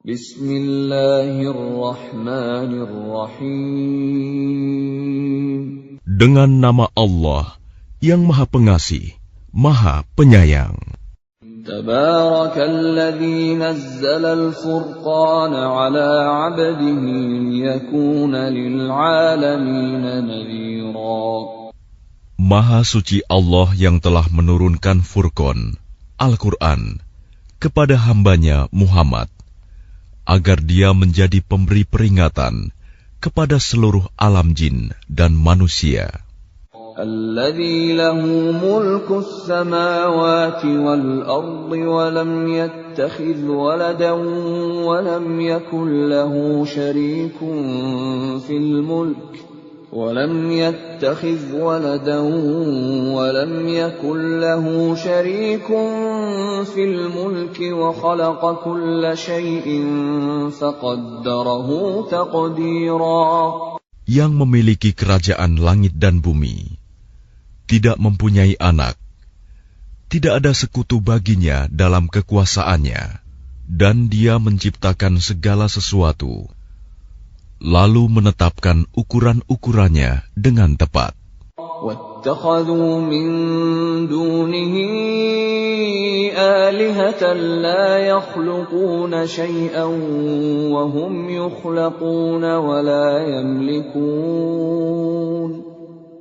Bismillahirrahmanirrahim. Dengan nama Allah yang Maha Pengasih, Maha Penyayang. Tabarakalladzi nazzala al-furqana 'ala 'abdihi liyakuna lil'alamina nadhira. Maha suci Allah yang telah menurunkan Furqan, Al-Quran, kepada hambanya Muhammad, agar dia menjadi pemberi peringatan kepada seluruh alam jin dan manusia. Alladzi lahu mulkus samawati wal ardi wa lam yattakhidh waladan wa lam yakul lahu syarikun fil mulk ولم يتخذ ولدا ولم يكن له شريك في الملك وخلق كل شيء فقدره تقديرا. Yang memiliki kerajaan langit dan bumi, tidak mempunyai anak, tidak ada sekutu baginya dalam kekuasaannya, dan dia menciptakan segala sesuatu, lalu menetapkan ukuran-ukurannya dengan tepat. وَاتَّخَذُوا مِن دُونِهِ آلِهَةً لَّا يَخْلُقُونَ شَيْئًا وَهُمْ يُخْلَقُونَ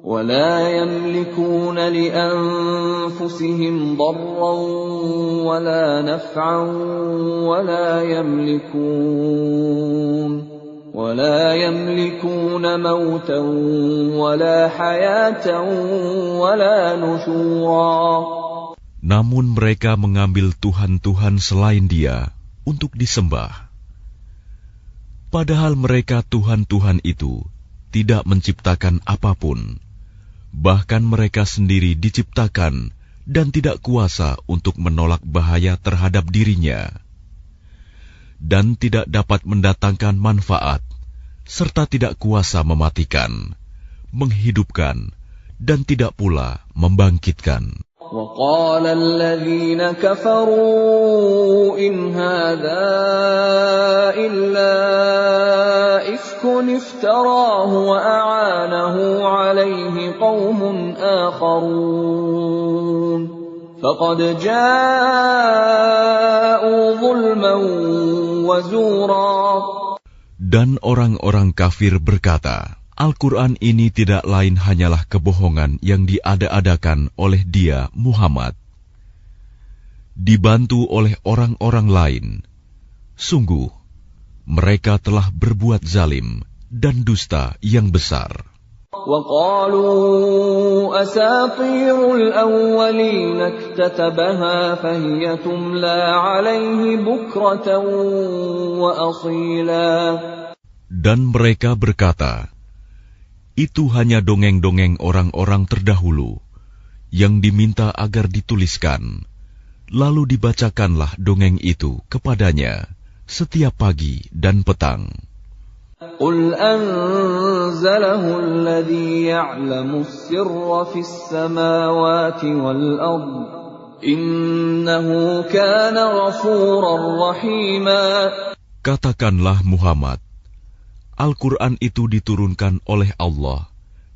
وَلَا يَمْلِكُونَ لِأَنفُسِهِمْ ضَرًّا وَلَا نَفْعًا ولا يملكون موتا ولا حياة ولا نشورا. Namun mereka mengambil Tuhan-Tuhan selain Dia untuk disembah. Padahal mereka Tuhan-Tuhan itu tidak menciptakan apapun. Bahkan mereka sendiri diciptakan dan tidak kuasa untuk menolak bahaya terhadap dirinya, dan tidak dapat mendatangkan manfaat, serta tidak kuasa mematikan, menghidupkan, dan tidak pula membangkitkan. وَقَالَ الَّذِينَ كَفَرُوا إِنْ هَذَا إِلَّا إِفْكٌ افْتَرَاهُ وَأَعَانَهُ عَلَيْهِ قَوْمٌ آخَرُونَ فَقَدْ جَاءُوا ظُلْمًا وَزُورًا. Dan orang-orang kafir berkata, Al-Quran ini tidak lain hanyalah kebohongan yang diada-adakan oleh dia, Muhammad, dibantu oleh orang-orang lain. Sungguh, mereka telah berbuat zalim dan dusta yang besar. وَقَالُوا أَسَاطِيرُ الْأَوَّلِينَ اكْتَتَبَهَا فَهِيَ تُمْلَى عَلَيْهِ بُكْرَةً وَأَصِيلًا. Dan mereka berkata, itu hanya dongeng-dongeng orang-orang terdahulu yang diminta agar dituliskan, lalu dibacakanlah dongeng itu kepadanya setiap pagi dan petang. قُلْ أَنزَلَهُ الَّذِي يَعْلَمُ السِّرَّ فِي السَّمَاوَاتِ وَالْأَرْضِ إِنَّهُ كَانَ غَفُورًا رَّحِيمًا. Katakanlah Muhammad, Al-Quran itu diturunkan oleh Allah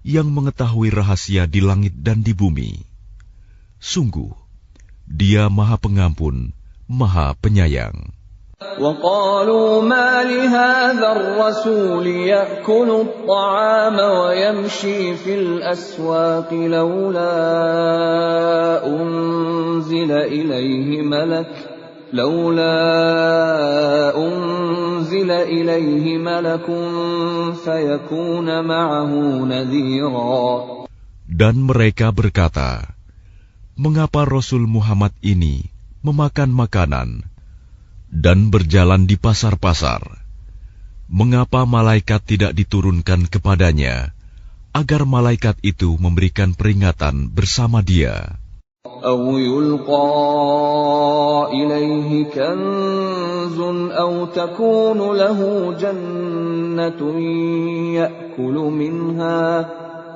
yang mengetahui rahasia di langit dan di bumi. Sungguh, Dia Maha Pengampun, Maha Penyayang. وَقَالُوا مَا لِهَذَا الرَّسُولِ يَأْكُلُ الطَّعَامَ وَيَمْشِي فِي الْأَسْوَاقِ لَوْلَا أُنزِلَ إِلَيْهِ مَلَكٌ فَيَكُونَ مَعَهُ نَذِيرًا. Dan mereka berkata, mengapa Rasul Muhammad ini memakan makanan dan berjalan di pasar-pasar? Mengapa malaikat tidak diturunkan kepadanya, agar malaikat itu memberikan peringatan bersama dia? أَوْ يُلْقَى إِلَيْهِ كَنزٌ أَوْ تَكُونُ لَهُ جَنَّةٌ يَأْكُلُ مِنْهَا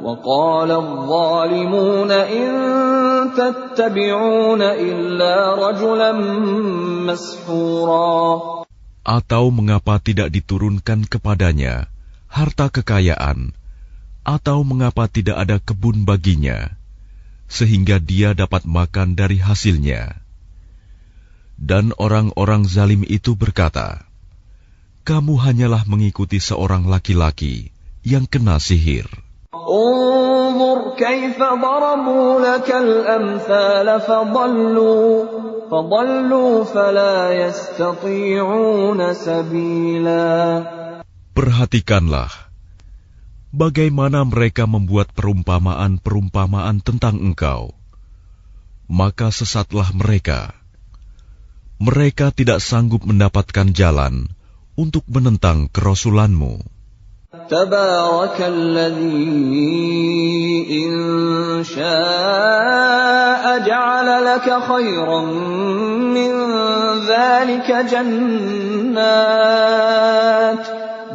وَقَالَ الظَّالِمُونَ إِن تَتَّبِعُونَ إِلَّا رَجُلًا مَّسْحُورًا. Atau mengapa tidak diturunkan kepadanya harta kekayaan, atau mengapa tidak ada kebun baginya, sehingga dia dapat makan dari hasilnya? Dan orang-orang zalim itu berkata, kamu hanyalah mengikuti seorang laki-laki yang kena sihir. Unzur kaifa darabu lakal amthal fadallu fala yastati'una sabila. Perhatikanlah bagaimana mereka membuat perumpamaan-perumpamaan tentang engkau, maka sesatlah mereka. Mereka tidak sanggup mendapatkan jalan untuk menentang kerasulanmu. Tabarakalladzi in syaa'a ja'ala laka khairan min dzalika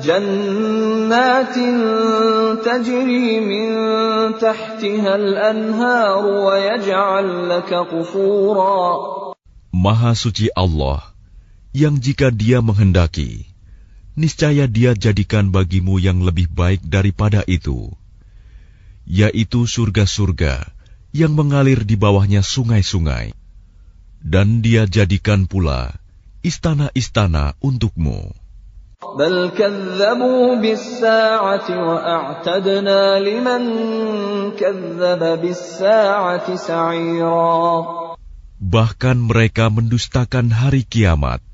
jannatin tajri min tahtiha al-anhar wa yaj'al laka qusura. Maha suci Allah, yang jika Dia menghendaki, niscaya Dia jadikan bagimu yang lebih baik daripada itu, yaitu surga-surga yang mengalir di bawahnya sungai-sungai, dan Dia jadikan pula istana-istana untukmu. Bal kadzabu bis-saa'ati wa a'tadna liman kadzdzaba bis-saa'ati sa'ira. Bahkan mereka mendustakan hari kiamat,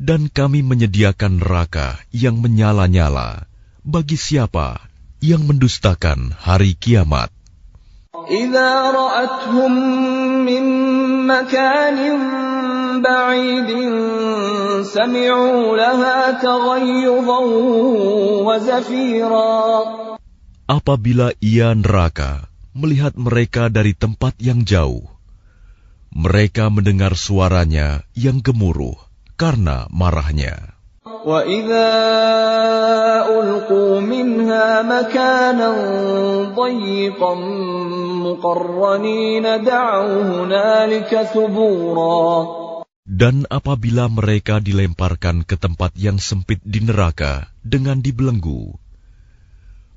dan kami menyediakan neraka yang menyala-nyala bagi siapa yang mendustakan hari kiamat. Idza ra'athum min makanin ba'idin sami'u laha taghayyuzan wa zafira. Apabila ia neraka melihat mereka dari tempat yang jauh, mereka mendengar suaranya yang gemuruh karena marahnya. Wa idza ulqu minha makanan dayyiqan muqarranin da'u hunalika thubura. Dan apabila mereka dilemparkan ke tempat yang sempit di neraka dengan dibelenggu,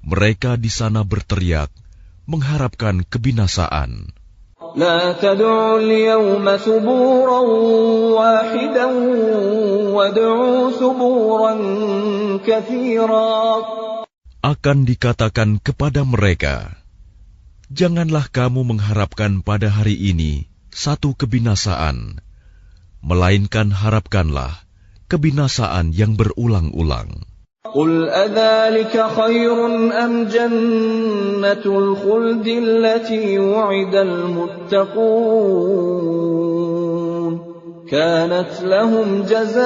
mereka di sana berteriak mengharapkan kebinasaan. La tad'u al-yawma thuburan wahidan wad'u thuburan katsira. Akan dikatakan kepada mereka, janganlah kamu mengharapkan pada hari ini satu kebinasaan, melainkan harapkanlah kebinasaan yang berulang-ulang. Qul adzalika khairun am jannatul khuldi allati wu'idal muttaqun kanat lahum jazaa'an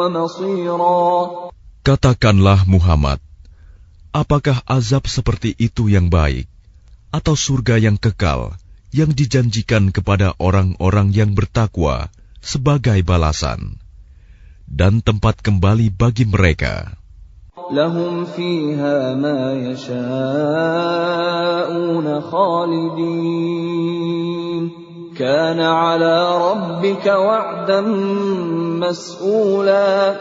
wa masira. Katakanlah Muhammad, apakah azab seperti itu yang baik, atau surga yang kekal yang dijanjikan kepada orang-orang yang bertakwa sebagai balasan dan tempat kembali bagi mereka? Lahum fiha ma yasha'una khalidin kana 'ala rabbika wa'dan mas'ula.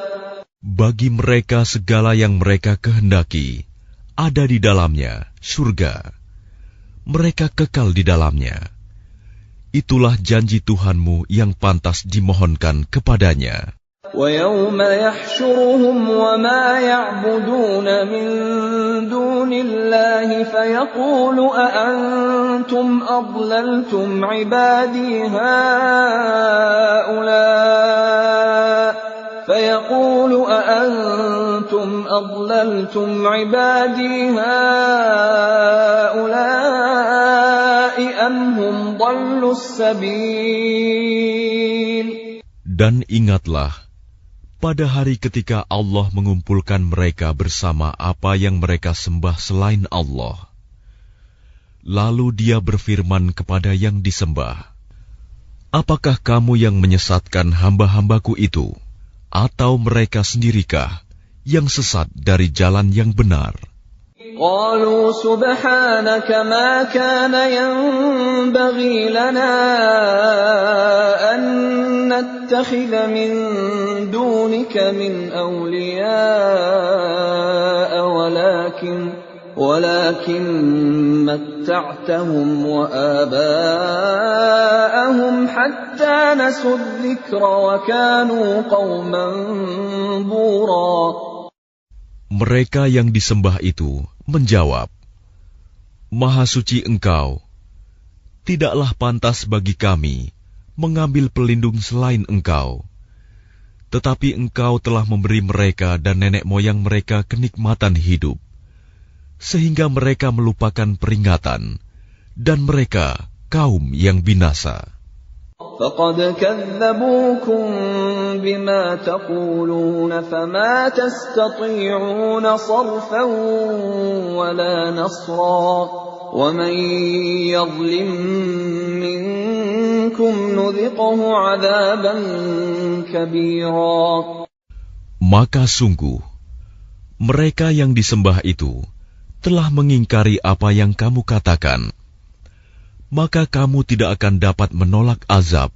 Bagi mereka segala yang mereka kehendaki ada di dalamnya surga. Mereka kekal di dalamnya. Itulah janji Tuhanmu yang pantas dimohonkan kepadanya. وَيَوْمَ يَحْشُرُهُمْ وَمَا يَعْبُدُونَ مِن دُونِ اللَّهِ فَيَقُولُ أَأَنْتُمْ أَضْلَلْتُمْ عِبَادِي هَؤُلَاءِ أَمْ هُمْ ضَلُّوا السَّبِيلَ. Dan ingatlah, pada hari ketika Allah mengumpulkan mereka bersama apa yang mereka sembah selain Allah. Lalu Dia berfirman kepada yang disembah, apakah kamu yang menyesatkan hamba-hambaku itu, atau mereka sendirikah yang sesat dari jalan yang benar? قالوا سبحانك ما كان ينبغي لنا أن نتخذ من دونك من أولياء ولكن متعتهم وآباءهم حتى نسوا الذكر وكانوا قوما بورا. Mereka yang disembah itu menjawab, Maha suci Engkau, tidaklah pantas bagi kami mengambil pelindung selain Engkau. Tetapi Engkau telah memberi mereka dan nenek moyang mereka kenikmatan hidup, sehingga mereka melupakan peringatan, dan mereka kaum yang binasa. فَقَدْ كَذَّبُوكُمْ بِمَا تَقُولُونَ فَمَا تَسْتَطِيعُونَ صَرْفًا وَلَا نَصْرًا وَمَنْ يَظْلِمْ مِنْكُمْ نُذِقْهُ عَذَابًا كَبِيرًا. Maka sungguh, mereka yang disembah itu telah mengingkari apa yang kamu katakan. Maka kamu tidak akan dapat menolak azab,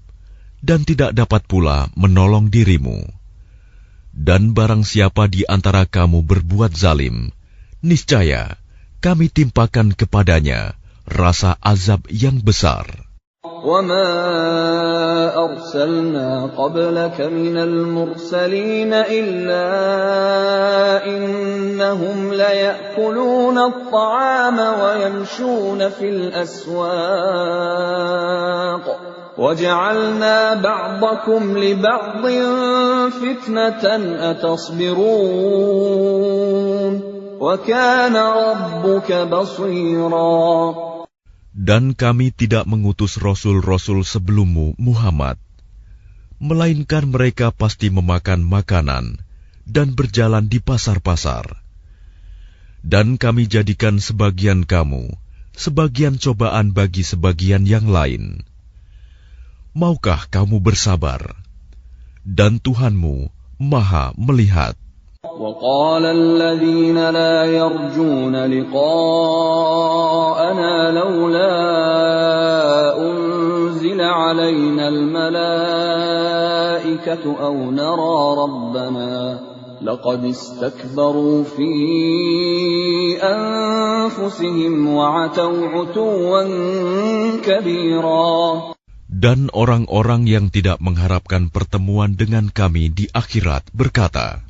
dan tidak dapat pula menolong dirimu. Dan barang siapa di antara kamu berbuat zalim, niscaya kami timpakan kepadanya rasa azab yang besar. وَمَا أَرْسَلْنَا قَبْلَكَ مِنَ الْمُرْسَلِينَ إِلَّا إِنَّهُمْ لَيَأْكُلُونَ الطَّعَامَ وَيَمْشُونَ فِي الْأَسْوَاقِ وَجَعَلْنَا بَعْضَكُمْ لِبَعْضٍ فِتْنَةً أَتَصْبِرُونَ وَكَانَ رَبُّكَ بَصِيرًا. Dan kami tidak mengutus rasul-rasul sebelummu, Muhammad, melainkan mereka pasti memakan makanan dan berjalan di pasar-pasar. Dan kami jadikan sebagian kamu sebagian cobaan bagi sebagian yang lain. Maukah kamu bersabar? Dan Tuhanmu Maha melihat. وَقَالَ الَّذِينَ لَا يَرْجُونَ لِقَاءَنَا لَوْلَا أُنْزِلَ عَلَيْنَا الْمَلَائِكَةُ أَوْ نَرَى رَبَّنَا لَقَدِ اسْتَكْبَرُوا فِي أَنفُسِهِمْ وَعَتَوْا عُتُوًّا كَبِيرًا. Dan orang-orang yang tidak mengharapkan pertemuan dengan kami di akhirat berkata,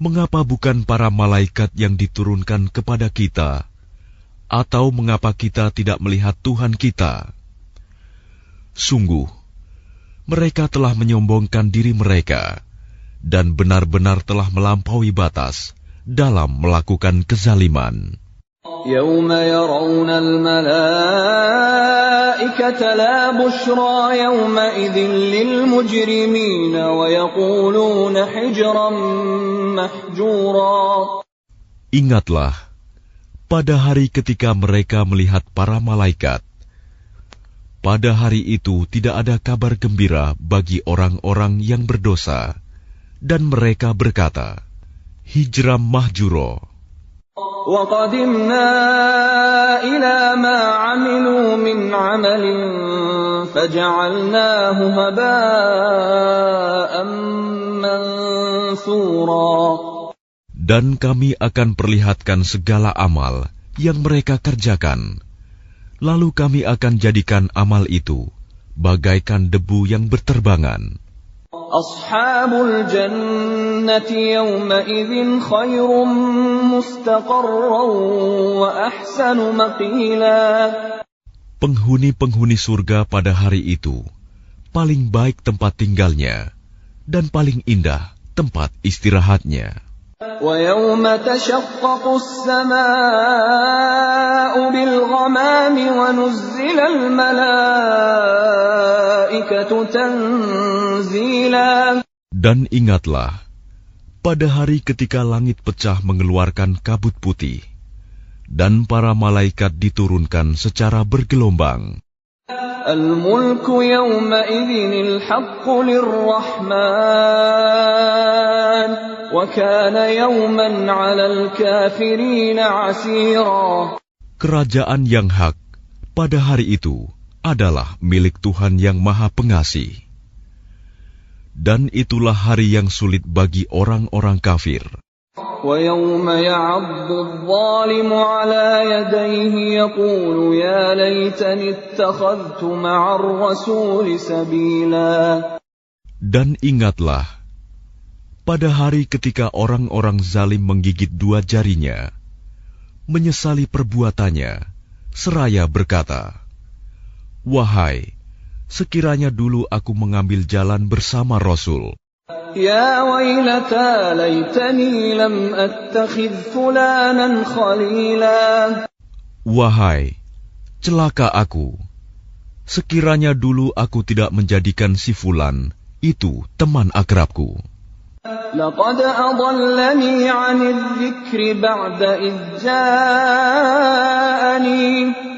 mengapa bukan para malaikat yang diturunkan kepada kita? Atau mengapa kita tidak melihat Tuhan kita? Sungguh, mereka telah menyombongkan diri mereka, dan benar-benar telah melampaui batas dalam melakukan kezaliman. يَوْمَ يَرَوْنَ الْمَلَائِكَةَ لَا بُشْرَى يَوْمَئِذٍ لِلْمُجْرِمِينَ وَيَقُولُونَ حِجْرًا مَحْجُورًا. Ingatlah, pada hari ketika mereka melihat para malaikat, pada hari itu tidak ada kabar gembira bagi orang-orang yang berdosa, dan mereka berkata, hijram mahjuro. وَقَدِمْنَا إِلَى مَا عَمِلُوا مِنْ عَمَلٍ فَجَعَلْنَاهُ هَبَاءً مَنْثُورًا. Dan kami akan perlihatkan segala amal yang mereka kerjakan, lalu kami akan jadikan amal itu bagaikan debu yang berterbangan. Ashabul jannati yawma idzin khairum mustaqarran wa ahsanu maqila. Penghuni-penghuni surga pada hari itu paling baik tempat tinggalnya dan paling indah tempat istirahatnya. Wa yawma tashaqqaqu as-samaa'u bil ghamami wa nuzzila al malaa'ikatu tanzila. Dan ingatlah, pada hari ketika langit pecah mengeluarkan kabut putih, dan para malaikat diturunkan secara bergelombang. الملك يومئذ الحق للرحمن وكان يوما على الكافرين عسيرا. Kerajaan yang hak pada hari itu adalah milik Tuhan yang Maha Pengasih. Dan itulah hari yang sulit bagi orang-orang kafir. وَيَوْمَ يَعَضُّ الظَّالِمُ عَلَى يَدَيْهِ يَقُولُ يَا لَيْتَنِي اتَّخَذْتُ مَعَ الرَّسُولِ سَبِيلًا. Dan ingatlah, pada hari ketika orang-orang zalim menggigit dua jarinya, menyesali perbuatannya, seraya berkata, "Wahai, sekiranya dulu aku mengambil jalan bersama Rasul. Ya wailata laitani lam attakhidh fulanan khalila." Wahai, celaka aku, sekiranya dulu aku tidak menjadikan si Fulan itu teman akrabku. Laqad adallani 'anil dzikri ba'da idh ja'ani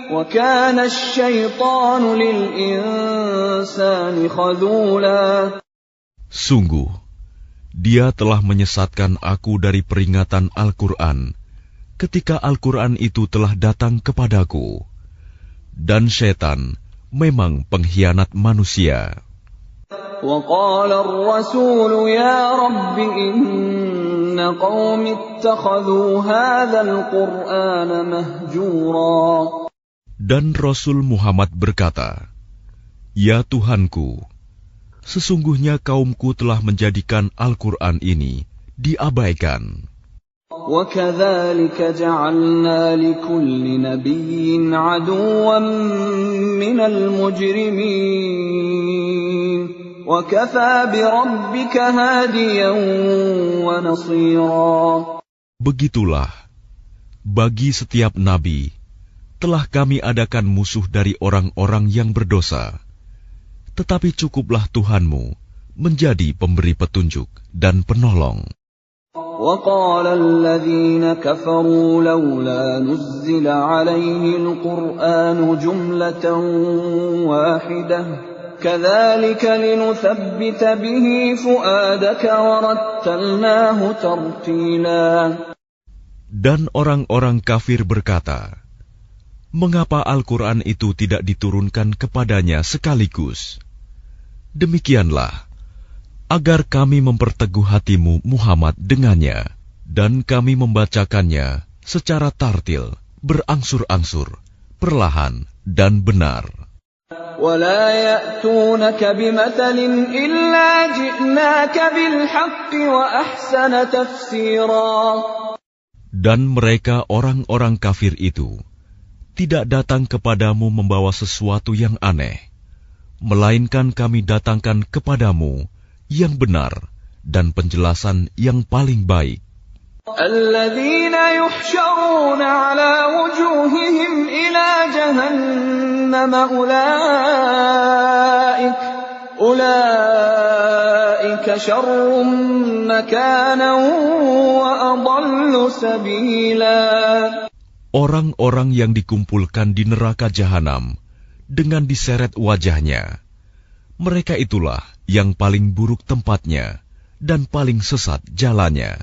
wa kana asy-syaitanu lil insani khadhula. Sungguh, dia telah menyesatkan aku dari peringatan Al-Quran ketika Al-Quran itu telah datang kepadaku. Dan syaitan memang pengkhianat manusia. وَقَالَ الرَّسُولُ يَا رَبِّ إِنَّ قَوْمِ اتَّخَذُوا هَذَا الْقُرْآنَ مَهْجُورًا. Dan Rasul Muhammad berkata, "Ya Tuhanku, sesungguhnya kaumku telah menjadikan Al-Quran ini diabaikan." وَكَذَلِكَ جَعَلْنَا لِكُلِّ نَبِيٍّ عَدُوًّا مِّنَ الْمُجْرِمِينَ وَكَفَى بِرَبِّكَ هَادِيًا وَنَصِيرًا. Begitulah, bagi setiap nabi telah kami adakan musuh dari orang-orang yang berdosa. Tetapi cukuplah Tuhanmu menjadi pemberi petunjuk dan penolong. وَقَالَ الَّذِينَ كَفَرُوا لَوْلَا نُزِّلَ عَلَيْهِ الْقُرْآنُ جُمْلَةً وَاحِدَةً كَذَلِكَ لِنُثَبِّتَ بِهِ فُؤَادَكَ وَرَتَّلْنَاهُ تَرْتِيلًا. Dan orang-orang kafir berkata, "Mengapa Al-Quran itu tidak diturunkan kepadanya sekaligus?" Demikianlah, agar kami memperteguh hatimu Muhammad dengannya, dan kami membacakannya secara tartil, berangsur-angsur, perlahan dan benar. وَلَا يَأْتُونَكَ بِمَثَلٍ إِلَّا جِئْنَاكَ بِالْحَقِّ وَأَحْسَنَ تَفْسِيرًا. Dan mereka orang-orang kafir itu tidak datang kepadamu membawa sesuatu yang aneh, melainkan kami datangkan kepadamu yang benar dan penjelasan yang paling baik. الَّذِينَ يُحْشَرُونَ عَلَى وُجُوهِهِمْ إِلَى جَهَنَّمَ أُولَئِكَ شَرٌّ مَكَانًا وَأَضَلُّ سَبِيلًا. Orang-orang yang dikumpulkan di neraka jahanam dengan diseret wajahnya, mereka itulah yang paling buruk tempatnya dan paling sesat jalannya.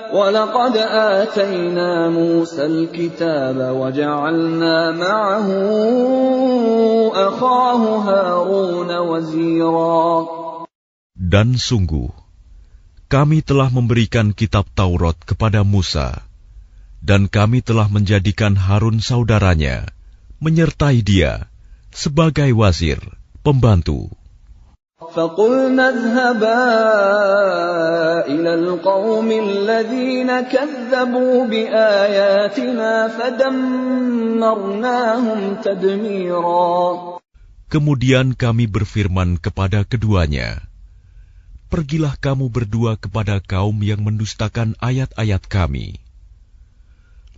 وَلَقَدْ آتَيْنَا مُوسَى الْكِتَابَ وَجَعَلْنَا مَعَهُ أَخَاهُ هَارُونَ وَزِيرًا. Dan sungguh, kami telah memberikan kitab Taurat kepada Musa, dan kami telah menjadikan Harun saudaranya, menyertai dia sebagai wazir, pembantu. فَقُلْنَا اذْهَبَا إِلَى الْقَوْمِ الَّذِينَ كَذَّبُوا بِآيَاتِنَا فَدَمَّرْنَاهُمْ تَدْمِيرًا. Kemudian kami berfirman kepada keduanya, "Pergilah kamu berdua kepada kaum yang mendustakan ayat-ayat kami.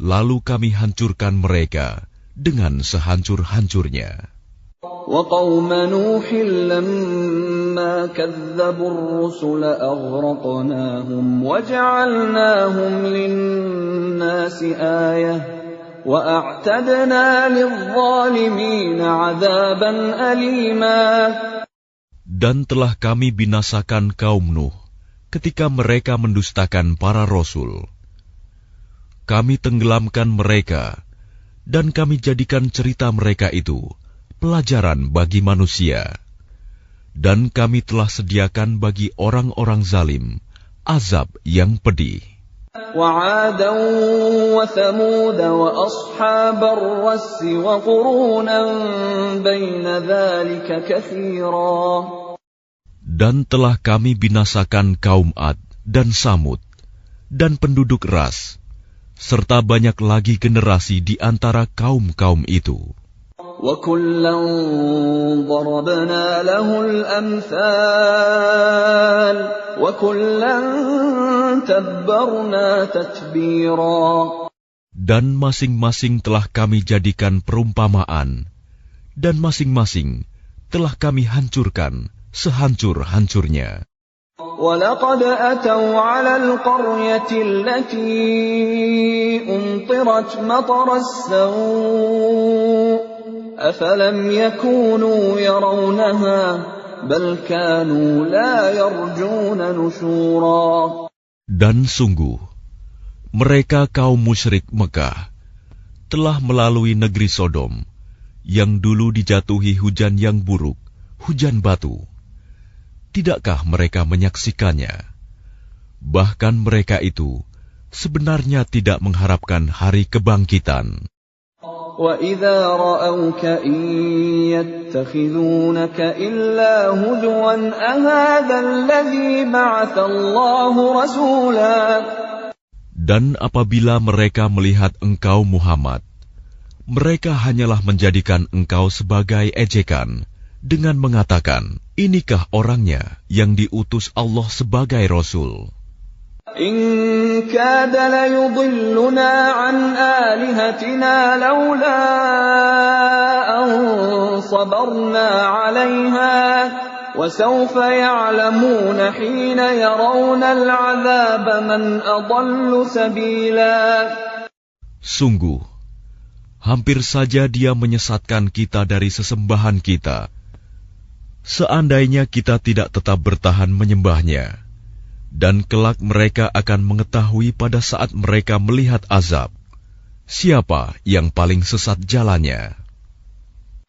Lalu kami hancurkan mereka dengan sehancur-hancurnya." وَقَوْمَ نُوحٍ لَمَّا كَذَّبُوا الرُّسُلَ أَغْرَقْنَاهُمْ وَجَعَلْنَاهُمْ لِلنَّاسِ آيَةً وَأَعْتَدْنَا لِلظَّالِمِينَ عَذَابًا أَلِيمًا. Dan telah kami binasakan kaum Nuh ketika mereka mendustakan para rasul. Kami tenggelamkan mereka, dan kami jadikan cerita mereka itu pelajaran bagi manusia. Dan kami telah sediakan bagi orang-orang zalim azab yang pedih. وَعَادًا وَثَمُودَ وَأَصْحَابَ الرَّسِّ وَقُرُونًا بَيْنَ ذَلِكَ كَثِيرًا. Dan telah kami binasakan kaum Ad dan Samud dan penduduk Ras, serta banyak lagi generasi di antara kaum-kaum itu. وَكُلًّا ضَرَبْنَا لَهُ الْأَمْثَالَ وَكُلًّا تَبَّرْنَا تَتْبِيرًا. Dan masing-masing telah kami jadikan perumpamaan, dan masing-masing telah kami hancurkan sehancur-hancurnya. وَلَقَدْ أَتَوْا عَلَى الْقَرْيَةِ الَّتِي أُمْطِرَتْ مَطَرَ السَّوْءِ أَفَلَمْ يَكُونُوا يَرَوْنَهَا بَلْ كَانُوا لَا يَرْجُونَ نُشُورًا. Dan sungguh, mereka kaum musyrik Mekah telah melalui negeri Sodom, yang dulu dijatuhi hujan yang buruk, hujan batu. Tidakkah mereka menyaksikannya? Bahkan mereka itu sebenarnya tidak mengharapkan hari kebangkitan. وَإِذَا رَأَوْكَ إِن يَتَّخِذُونَكَ إِلَّا هُزُوًا أَهَذَا الَّذِي بَعَثَ اللَّهُ رَسُولًا. Dan apabila mereka melihat engkau Muhammad, mereka hanyalah menjadikan engkau sebagai ejekan dengan mengatakan, inikah orangnya yang diutus Allah sebagai Rasul? إِن كَادَ لَيُضِلُّنَا عَنْ آلِهَتِنَا لَوْلَا أَن صَبَرْنَا عَلَيْهَا وَسَوْفَ يَعْلَمُونَ حِينَ يَرَوْنَ الْعَذَابَ مَنْ أَضَلُّ سَبِيلًا. Sungguh, hampir saja dia menyesatkan kita dari sesembahan kita. Seandainya kita tidak tetap bertahan menyembahnya, dan kelak mereka akan mengetahui pada saat mereka melihat azab, siapa yang paling sesat jalannya.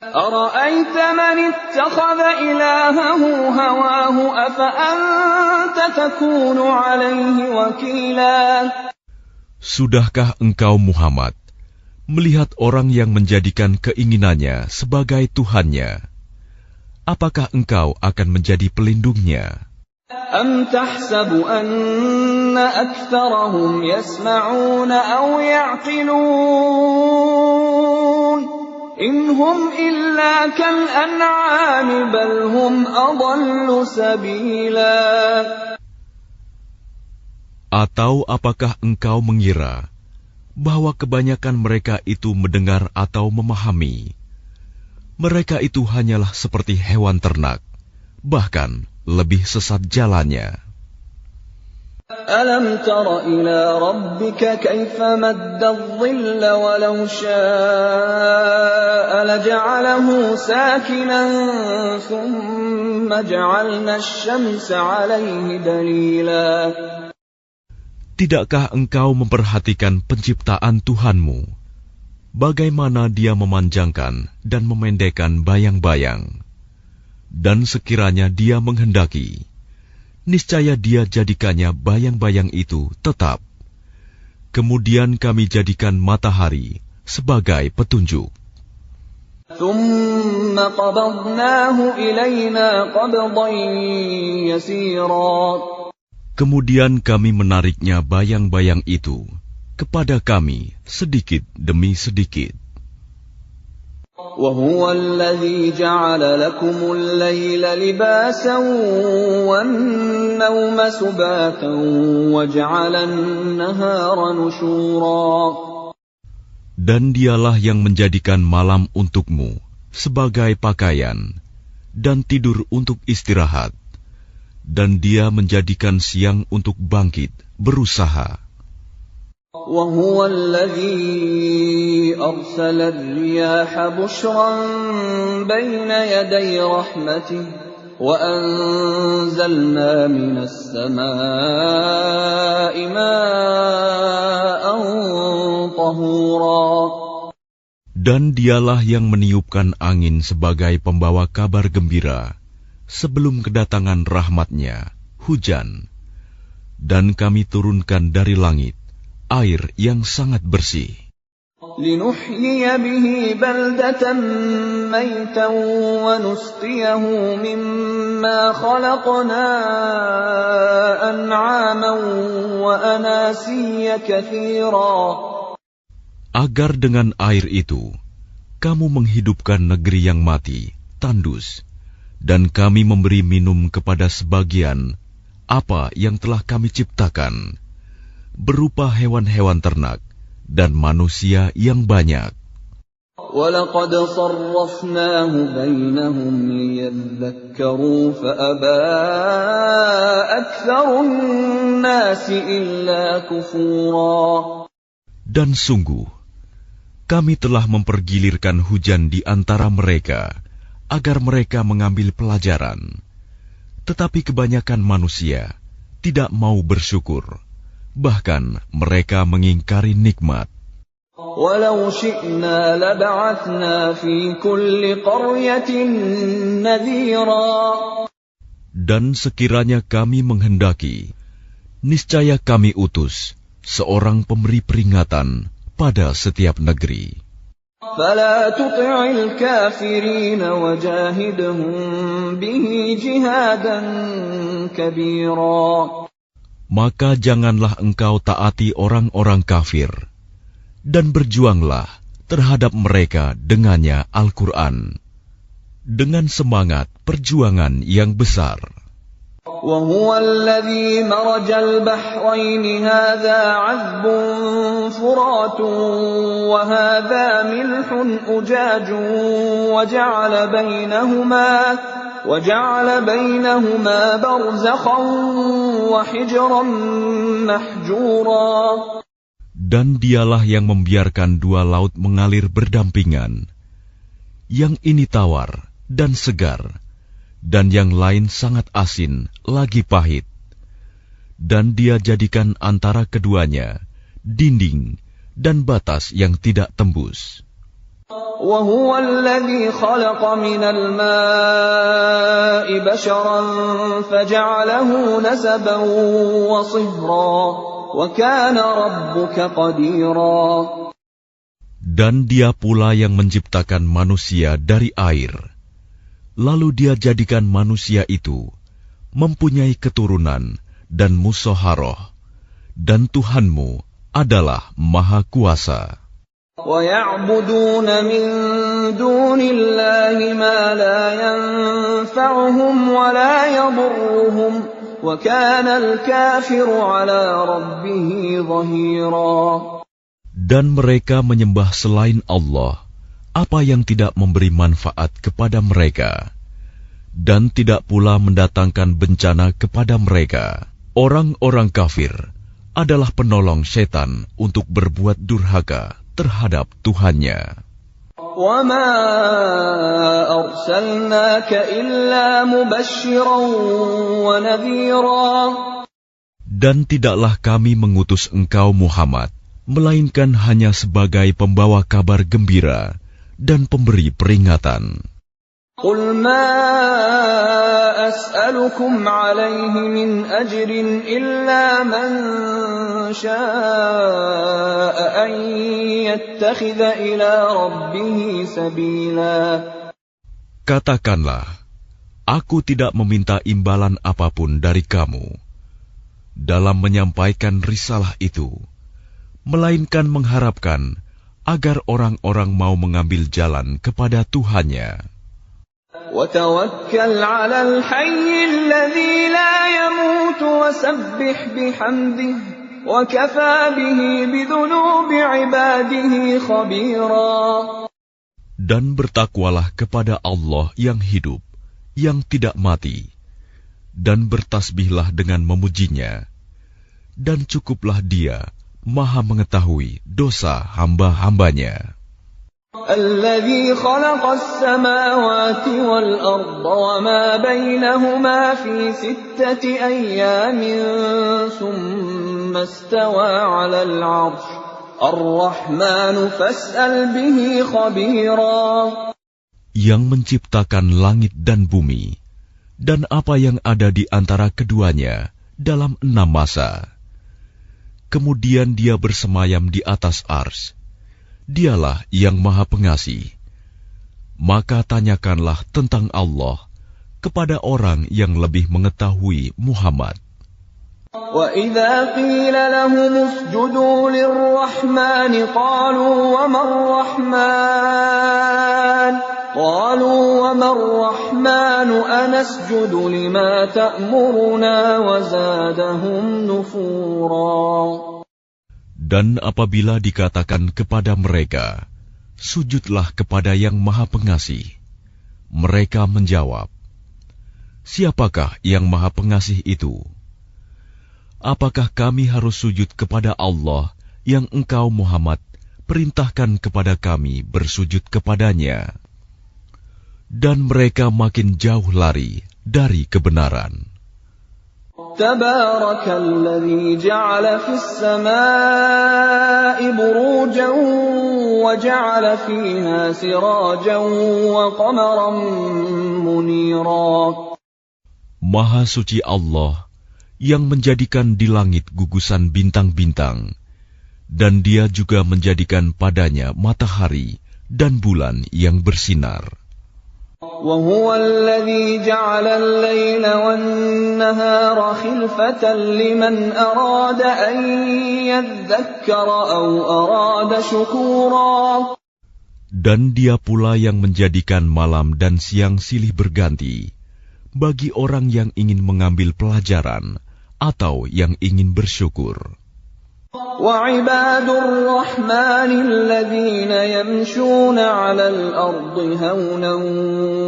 أَرَأَيْتَ مَنِ اتَّخَذَ إِلَٰهَهُ هَوَاهُ أَفَأَنتَ تَكُونُ عَلَيْهِ وَكِيلًا. Sudahkah engkau Muhammad melihat orang yang menjadikan keinginannya sebagai Tuhannya? Apakah engkau akan menjadi pelindungnya? أَمْ تَحْسَبُ أَنَّ أَكْثَرَهُمْ يَسْمَعُونَ أَوْ يَعْقِلُونَ إِنْ هُمْ إِلَّا كَالْأَنْعَامِ بَلْ هُمْ أَضَلُّ سَبِيلًا. Atau apakah engkau mengira bahwa kebanyakan mereka itu mendengar atau memahami? Mereka itu hanyalah seperti hewan ternak, bahkan lebih sesat jalannya. أَلَمْ تَرَ إِلَى رَبِّكَ كَيْفَ مَدَّ الظِّلَّ وَلَوْ شَاءَ لَجَعَلَهُ سَاكِنًا ثُمَّ جَعَلْنَا الشَّمْسَ عَلَيْهِ دَلِيلًا. Tidakkah engkau memperhatikan penciptaan Tuhanmu, bagaimana Dia memanjangkan dan memendekkan bayang-bayang? Dan sekiranya Dia menghendaki, niscaya Dia jadikannya bayang-bayang itu tetap. Kemudian kami jadikan matahari sebagai petunjuk. ثُمَّ قَبَضْنَاهُ إِلَيْنَا قَبْضًا يَسِيرًا. Kemudian kami menariknya bayang-bayang itu kepada kami sedikit demi sedikit. وَهُوَ الَّذِي جَعَلَ لَكُمُ اللَّيْلَ لِبَاسًا وَالنَّوْمَ سُبَاتًا وَجَعَلَ النَّهَارَ نُشُورًا. Dan Dialah yang menjadikan malam untukmu sebagai pakaian dan tidur untuk istirahat, dan Dia menjadikan siang untuk bangkit, berusaha. وهو الذي أرسل الرياح بشرا بين يدي رحمته وأنزلنا من السماء ماء طهورا. Dan dialah yang meniupkan angin sebagai pembawa kabar gembira sebelum kedatangan rahmat-Nya, hujan. Dan kami turunkan dari langit air yang sangat bersih. لِنُحْيِيَ بِهِ بَلْدَةً مَيْتًا وَنُسْقِيَهُ مِمَّا خَلَقْنَا أَنْعَامًا وَأَنَاسِيَّ كَثِيرًا. Agar dengan air itu kamu menghidupkan negeri yang mati, tandus, dan kami memberi minum kepada sebagian apa yang telah kami ciptakan, berupa hewan-hewan ternak dan manusia yang banyak. وَلَقَدْ صَرَّفْنَاهُ بَيْنَهُمْ لِيَذَّكَّرُوا فَأَبَى أَكْثَرُ النَّاسِ إِلَّا كُفُورًا. Dan sungguh, kami telah mempergilirkan hujan di antara mereka agar mereka mengambil pelajaran. Tetapi kebanyakan manusia tidak mau bersyukur, bahkan mereka mengingkari nikmat. وَلَوْ شِئْنَا لَبَعَثْنَا فِي كُلِّ قَرْيَةٍ نَذِيرًا. Dan sekiranya kami menghendaki, niscaya kami utus seorang pemberi peringatan pada setiap negeri. فَلَا تُطِعِ الْكَافِرِينَ وَجَاهِدْهُم بِهِ جِهَادًا كَبِيرًا. Maka janganlah engkau taati orang-orang kafir, dan berjuanglah terhadap mereka dengannya Al-Quran, dengan semangat perjuangan yang besar. وَهُوَ الَّذِي مَرَجَ الْبَحْرَيْنِ هَذَا عَذْبٌ فُرَاتٌ وَهَذَا مِلْحٌ أُجَاجٌ وَجَعَلَ بَيْنَهُمَا بَرْزَخًا وَحِجْرًا مَحْجُورًا. Dan dialah yang membiarkan dua laut mengalir berdampingan, yang ini tawar dan segar, dan yang lain sangat asin lagi pahit. Dan Dia jadikan antara keduanya dinding dan batas yang tidak tembus. وَهُوَ الَّذِي خَلَقَ مِنَ الْمَاءِ بَشَرًا فَجَعَلَهُ نَسَبًا وَصِهْرًا وَكَانَ رَبُّكَ قَدِيرًا. Dan Dia pula yang menciptakan manusia dari air. Lalu Dia jadikan manusia itu mempunyai keturunan dan musoharoh, dan Tuhanmu adalah Maha Kuasa. وَيَعْبُدُونَ مِن دُونِ اللَّهِ مَا لَا يَنفَعُهُمْ وَلَا يَضُرُّهُمْ وَكَانَ الْكَافِرُ عَلَى رَبِّهِ ظَهِيرًا. Dan mereka menyembah selain Allah apa yang tidak memberi manfaat kepada mereka, dan tidak pula mendatangkan bencana kepada mereka. Orang-orang kafir adalah penolong setan untuk berbuat durhaka terhadap Tuhannya. وَمَا أَرْسَلْنَاكَ إِلَّا مُبَشِّرًا وَنَذِيرًا. Dan tidaklah kami mengutus engkau Muhammad, melainkan hanya sebagai pembawa kabar gembira dan pemberi peringatan. قُلْ مَا أَسْأَلُكُمْ عَلَيْهِ مِنْ أَجْرٍ إِلَّا مَنْ شَاءَ أَنْ يَتَّخِذَ إِلَى رَبِّهِ سَبِيلًا. Katakanlah, aku tidak meminta imbalan apapun dari kamu dalam menyampaikan risalah itu, melainkan mengharapkan agar orang-orang mau mengambil jalan kepada Tuhannya. وَتَوَكَّلْ عَلَى الْحَيِّ الَّذِي لَا يَمُوتُ وَسَبِّحْ بِحَمْدِهِ وَكَفَى بِهِ بِذُنُوبِ عِبَادِهِ خَبِيرًا. Dan bertakwalah kepada Allah yang hidup, yang tidak mati, dan bertasbihlah dengan memujinya, dan cukuplah Dia Maha mengetahui dosa hamba-hambanya. الذي خلق السماوات والأرض وما بينهما في 6 أيام ثم استوى على العرش الرحمن فاسأل به خبيرا. Yang menciptakan langit dan bumi dan apa yang ada di antara keduanya dalam 6 masa. Kemudian dia bersemayam di atas ars. Dialah yang Maha Pengasih. Maka tanyakanlah tentang Allah kepada orang yang lebih mengetahui Muhammad. وَإِذَا قِيلَ لَهُمُ اسْجُدُوا لِلرَّحْمَنِ قَالُوا وَمَا الرَّحْمَنُ أَنَسْجُدُ لِمَا تَأْمُرُنَا وَزَادَهُمْ نُفُورًا. Dan apabila dikatakan kepada mereka, sujudlah kepada yang Maha Pengasih, mereka menjawab, siapakah yang Maha Pengasih itu? Apakah kami harus sujud kepada Allah yang engkau Muhammad perintahkan kepada kami bersujud kepadanya? Dan mereka makin jauh lari dari kebenaran. تبارك الذي جعل في السماء بروجا وجعل فيها سراجا وقمرا منيرا. Maha suci Allah yang menjadikan di langit gugusan bintang-bintang, dan Dia juga menjadikan padanya matahari dan bulan yang bersinar. وهو الذي جعل الليل والنهار خلفة لمن أراد أن يذكر أو أراد شكورا. Dan Dia pula yang menjadikan malam dan siang silih berganti bagi orang yang ingin mengambil pelajaran atau yang ingin bersyukur. وَعِبَادُ الرَّحْمَنِ الَّذِينَ يَمْشُونَ عَلَى الْأَرْضِ هَوْنًا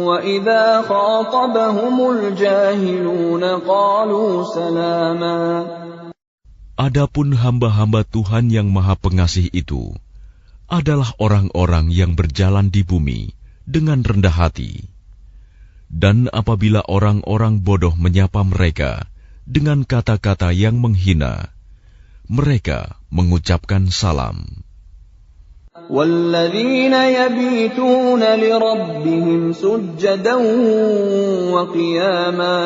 وَإِذَا خَاطَبَهُمُ الْجَاهِلُونَ قَالُوا سَلَامًا. Adapun hamba-hamba Tuhan yang Maha Pengasih itu adalah orang-orang yang berjalan di bumi dengan rendah hati. Dan apabila orang-orang bodoh menyapa mereka dengan kata-kata yang menghina, mereka mengucapkan salam. وَالَّذِينَ يَبِيتُونَ لِرَبِّهِمْ سُجَّدًا وَقِيَامًا.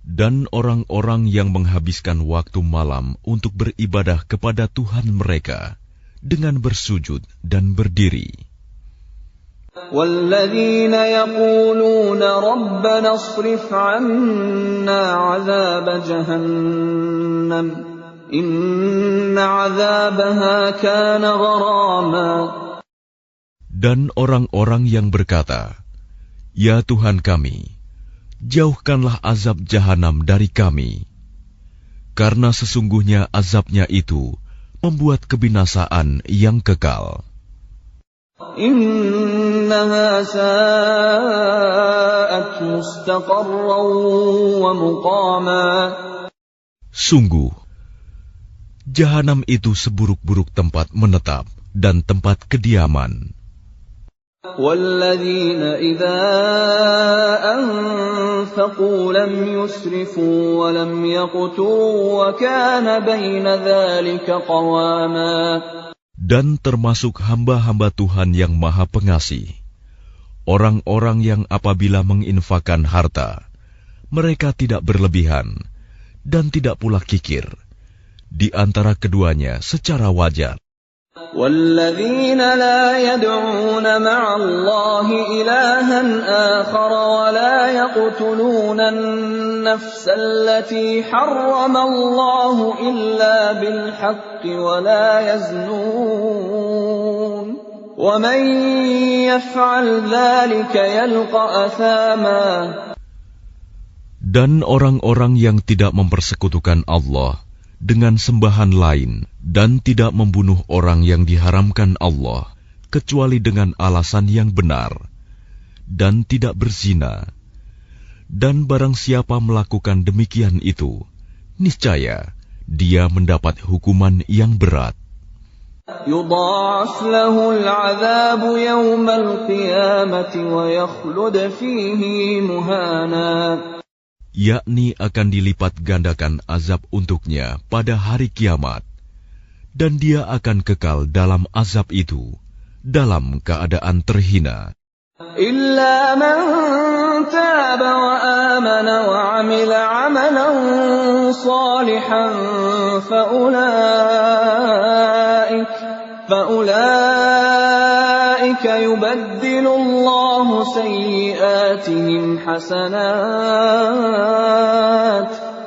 Dan orang-orang yang menghabiskan waktu malam untuk beribadah kepada Tuhan mereka dengan bersujud dan berdiri. وَالَّذِينَ يَقُولُونَ رَبَّنَا اصْرِفْ عَنَّا عَذَابَ جَهَنَّمَ إِنَّ عَذَابَهَا كَانَ غَرَامًا. Dan orang-orang yang berkata, Ya Tuhan kami, jauhkanlah azab jahanam dari kami, karena sesungguhnya azabnya itu membuat kebinasaan yang kekal. إِنَّهَا سَاءَتْ مُسْتَقَرًّا وَمُقَامًا. Sungguh, jahanam itu seburuk-buruk tempat menetap dan tempat kediaman. وَالَّذِينَ إِذَا أَنفَقُوا لَمْ يُسْرِفُوا وَلَمْ يَقْتُرُوا وَكَانَ بَيْنَ ذَلِكَ قَوَامًا. Dan termasuk hamba-hamba Tuhan yang Maha Pengasih, orang-orang yang apabila menginfakkan harta, mereka tidak berlebihan dan tidak pula kikir, di antara keduanya secara wajar. وَالَّذِينَ لَا يَدْعُونَ مَعَ اللَّهِ إِلَٰهًا آخَرَ وَلَا يَقْتُلُونَ النَّفْسَ الَّتِي حَرَّمَ اللَّهُ إِلَّا بِالْحَقِّ وَلَا يَزْنُونَ وَمَن يَفْعَلْ ذَلِكَ يَلْقَ أَثَامًا. Dan orang-orang yang tidak mempersekutukan Allah dengan sembahan lain dan tidak membunuh orang yang diharamkan Allah kecuali dengan alasan yang benar dan tidak berzina, dan barang siapa melakukan demikian itu, niscaya dia mendapat hukuman yang berat. يضاعف له العذاب يوم القيامة ويخلد فيه مهانا. Yakni akan dilipat gandakan azab untuknya pada hari kiamat, dan dia akan kekal dalam azab itu dalam keadaan terhina. إلا من تاب وآمن وعمل عملا صالحا فأولئك يبدل الله سيئاتهم حسنات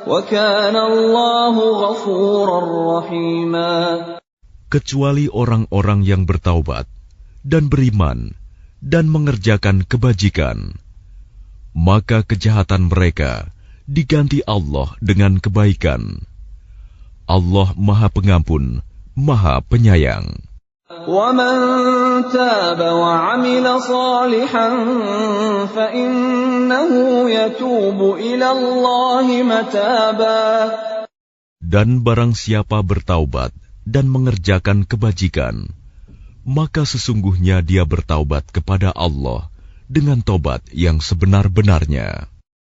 وكان الله غفورا رحيما. Kecuali orang-orang yang bertaubat dan beriman dan mengerjakan kebajikan, maka kejahatan mereka diganti Allah dengan kebaikan. Allah Maha Pengampun, Maha Penyayang. وَمَن تَابَ وَعَمِلَ صَالِحًا فَإِنَّهُ يَتُوبُ إِلَى اللَّهِ مَتَابًا. Dan barang siapa bertaubat dan mengerjakan kebajikan, maka sesungguhnya dia bertaubat kepada Allah dengan tobat yang sebenar-benarnya.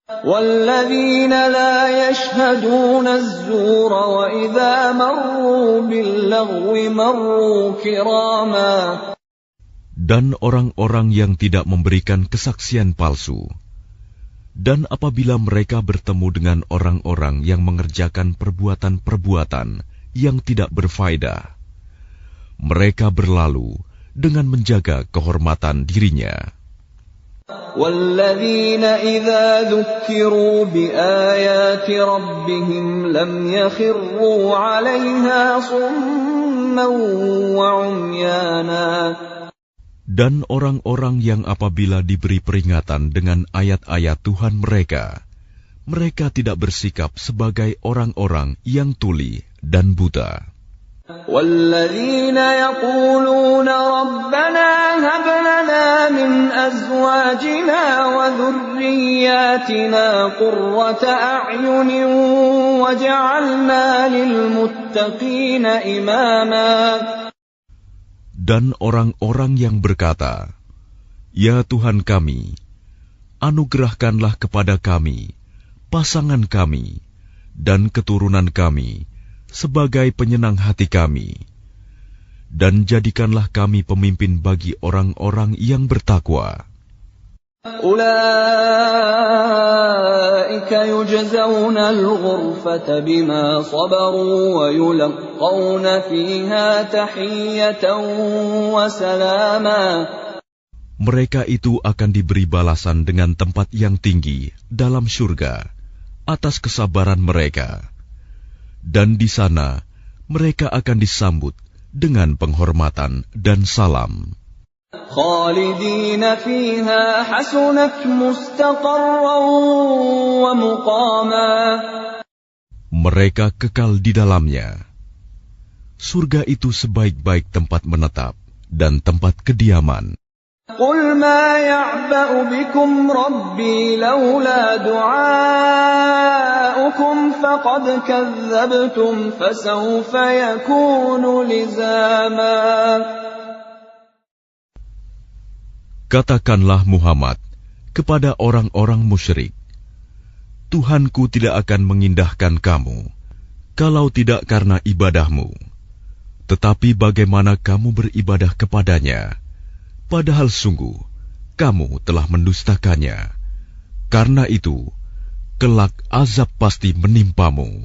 وَالَّذِينَ لَا يَشْهَدُونَ الزُّورَ وَإِذَا مَرُّوا بِاللَّغْوِ مَرُّوا كِرَامًا. Dan orang-orang yang tidak memberikan kesaksian palsu, dan apabila mereka bertemu dengan orang-orang yang mengerjakan perbuatan-perbuatan yang tidak berfaedah, mereka berlalu dengan menjaga kehormatan dirinya. وَالَّذِينَ إِذَا ذُكِّرُوا بِآيَاتِ رَبِّهِمْ لَمْ يَخِرُّوا عَلَيْهَا صُمًّا وَعُمْيَانًا. Dan orang-orang yang apabila diberi peringatan dengan ayat-ayat Tuhan mereka, mereka tidak bersikap sebagai orang-orang yang tuli dan buta. وَالَّذِينَ يَقُولُونَ رَبَّنَا هَبْ لَنَا مِنْ أَزْوَاجِنَا وَذُرِّيَّاتِنَا قُرَّةَ أَعْيُنٍ وَاجْعَلْنَا لِلْمُتَّقِينَ إِمَامًا. Dan orang-orang yang berkata, "Ya Tuhan kami, anugerahkanlah kepada kami pasangan kami dan keturunan kami sebagai penyenang hati kami, dan jadikanlah kami pemimpin bagi orang-orang yang bertakwa." أُولَئِكَ يُجْزَوْنَ الْغُرْفَةَ بِمَا صَبَرُوا وَيُلَقَّوْنَ فِيهَا تَحِيَّةً وَسَلَامًا. Mereka itu akan diberi balasan dengan tempat yang tinggi dalam surga atas kesabaran mereka. Dan di sana mereka akan disambut dengan penghormatan dan salam. خَالِدِينَ فِيهَا حَسُنَتْ مُسْتَقَرًّا وَمُقَامًا. Mereka kekal di dalamnya. Surga itu sebaik-baik tempat menetap dan tempat kediaman. قُلْ مَا يَعْبَأُ بِكُمْ رَبِّي لَوْلَا دُعَاؤُكُمْ فَقَدْ كَذَّبْتُمْ فَسَوْفَ يَكُونُ لِزَامًا. Katakanlah Muhammad kepada orang-orang musyrik, Tuhanku tidak akan mengindahkan kamu kalau tidak karena ibadahmu. Tetapi bagaimana kamu beribadah kepadanya, padahal sungguh kamu telah mendustakannya. Karena itu, kelak azab pasti menimpamu.